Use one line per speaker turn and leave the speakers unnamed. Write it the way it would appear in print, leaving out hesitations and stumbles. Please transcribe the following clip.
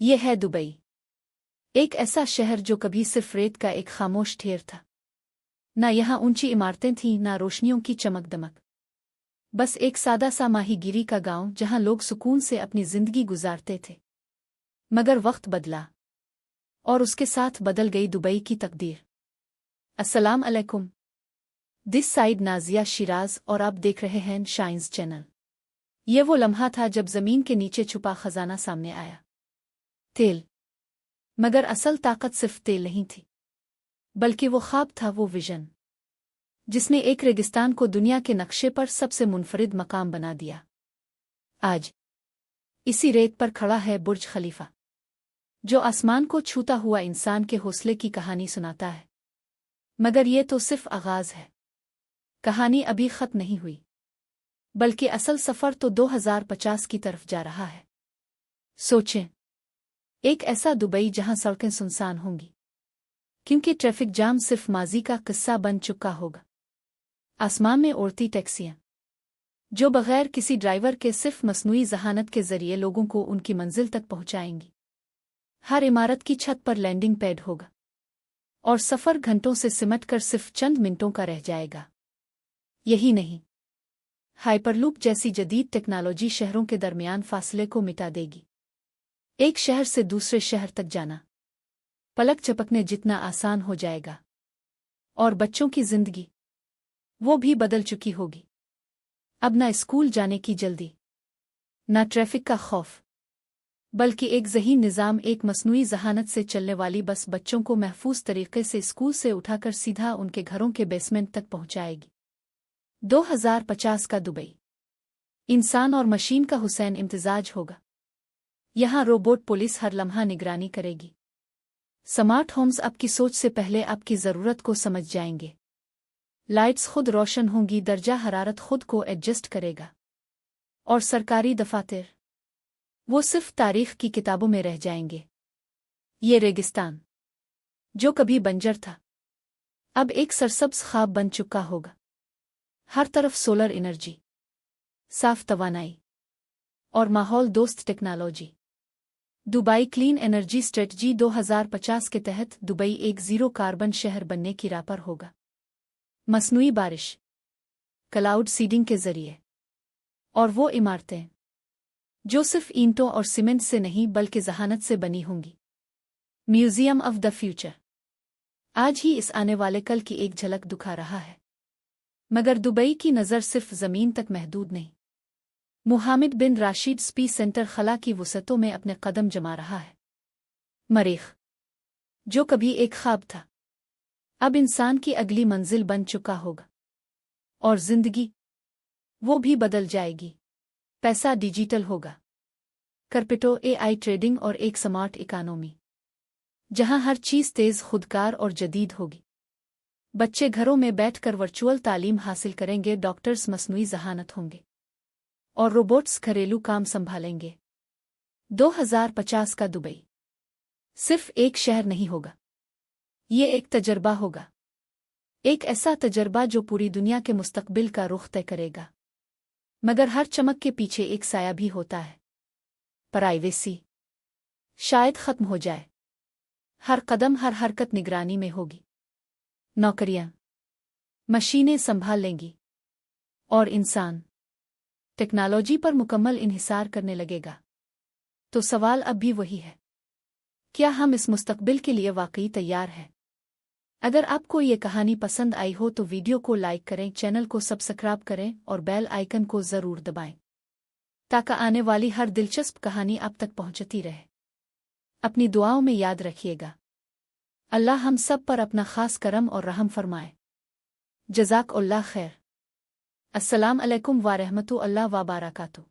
ये है दुबई, एक ऐसा शहर जो कभी सिर्फ रेत का एक खामोश ढेर था। ना यहाँ ऊंची इमारतें थीं, ना रोशनियों की चमक दमक। बस एक सादा सा माहीगीरी का गांव जहां लोग सुकून से अपनी जिंदगी गुजारते थे। मगर वक्त बदला, और उसके साथ बदल गई दुबई की तकदीर। अस्सलाम अलैकुम, दिस साइड नाजिया शिराज, और आप देख रहे हैं शाइन्स चैनल। ये वो लम्हा था जब जमीन के नीचे छुपा खजाना सामने आया। तेल। मगर असल ताकत सिर्फ तेल नहीं थी, बल्कि वो ख्वाब था, वो विजन जिसने एक रेगिस्तान को दुनिया के नक्शे पर सबसे मुनफरिद मकाम बना दिया। आज इसी रेत पर खड़ा है बुर्ज खलीफा, जो आसमान को छूता हुआ इंसान के हौसले की कहानी सुनाता है। मगर ये तो सिर्फ आगाज है, कहानी अभी खत्म नहीं हुई, बल्कि असल सफर तो 2050 की तरफ जा रहा है। सोचें, एक ऐसा दुबई जहां सड़कें सुनसान होंगी, क्योंकि ट्रैफिक जाम सिर्फ माजी का किस्सा बन चुका होगा। आसमान में उड़ती टैक्सियां, जो बगैर किसी ड्राइवर के सिर्फ मसनूई जहानत के जरिए लोगों को उनकी मंजिल तक पहुंचाएंगी। हर इमारत की छत पर लैंडिंग पैड होगा, और सफर घंटों से सिमटकर सिर्फ चंद मिनटों का रह जाएगा। यही नहीं, हाइपरलूप जैसी जदीद टेक्नोलॉजी शहरों के दरमियान फासले को मिटा देगी। एक शहर से दूसरे शहर तक जाना पलक झपकने जितना आसान हो जाएगा। और बच्चों की जिंदगी, वो भी बदल चुकी होगी। अब ना स्कूल जाने की जल्दी, ना ट्रैफिक का खौफ, बल्कि एक ज़हीन निज़ाम, एक मसनूई जहानत से चलने वाली बस बच्चों को महफूज तरीके से स्कूल से उठाकर सीधा उनके घरों के बेसमेंट तक पहुंचाएगी। 2050 का दुबई इंसान और मशीन का हुसैन इम्तिजाज होगा। यहाँ रोबोट पुलिस हर लम्हा निगरानी करेगी। स्मार्ट होम्स आपकी सोच से पहले आपकी ज़रूरत को समझ जाएंगे। लाइट्स खुद रोशन होंगी, दर्जा हरारत खुद को एडजस्ट करेगा। और सरकारी दफातर, वो सिर्फ तारीख की किताबों में रह जाएंगे। ये रेगिस्तान, जो कभी बंजर था, अब एक सरसब्ज ख्वाब बन चुका होगा। हर तरफ सोलर एनर्जी, साफ तवानाई, और माहौल दोस्त technology. Dubai clean energy strategy 2050 के तहत दुबई एक जीरो कार्बन शहर बनने की राह पर होगा। मसनूई बारिश, क्लाउड सीडिंग के जरिए, और वो इमारतें जो सिर्फ ईंटों और सीमेंट से नहीं बल्कि जहानत से बनी होंगी। म्यूजियम ऑफ द फ्यूचर आज ही इस आने वाले कल की एक झलक दिखा रहा है। मगर दुबई की नज़र सिर्फ ज़मीन तक महदूद नहीं। मुहम्मद बिन राशिद स्पेस सेंटर खला की वसअतों में अपने कदम जमा रहा है। मरीख, जो कभी एक ख्वाब था, अब इंसान की अगली मंजिल बन चुका होगा। और जिंदगी, वो भी बदल जाएगी। पैसा डिजिटल होगा, क्रिप्टो, एआई ट्रेडिंग, और एक स्मार्ट इकोनॉमी जहां हर चीज तेज, खुदकार और जदीद होगी। बच्चे घरों में बैठकर वर्चुअल तालीम हासिल करेंगे, डॉक्टर्स मसनूई जहानत होंगे, और रोबोट्स घरेलू काम संभालेंगे। 2050 का दुबई सिर्फ एक शहर नहीं होगा, ये एक तजर्बा होगा। एक ऐसा तजर्बा जो पूरी दुनिया के मुस्तकबिल का रुख तय करेगा। मगर हर चमक के पीछे एक साया भी होता है। प्राइवेसी शायद खत्म हो जाए, हर कदम, हर हरकत निगरानी में होगी। नौकरियां मशीनें संभाल लेंगी, और इंसान टेक्नोलॉजी पर मुकम्मल इन्हिसार करने लगेगा। तो सवाल अब भी वही है, क्या हम इस मुस्तकबिल के लिए वाकई तैयार हैं? अगर आपको ये कहानी पसंद आई हो तो वीडियो को लाइक करें, चैनल को सब्सक्राइब करें, और बेल आइकन को ज़रूर दबाएं, ताकि आने वाली हर दिलचस्प कहानी आप तक पहुंचती रहे। अपनी दुआओं में याद रखिएगा। अल्लाह हम सब पर अपना खास करम और रहम फरमाए। जज़ाकल्लाह खैर। अस्सलाम अलैकुम व रहमतुल्लाह व बरकातुहू।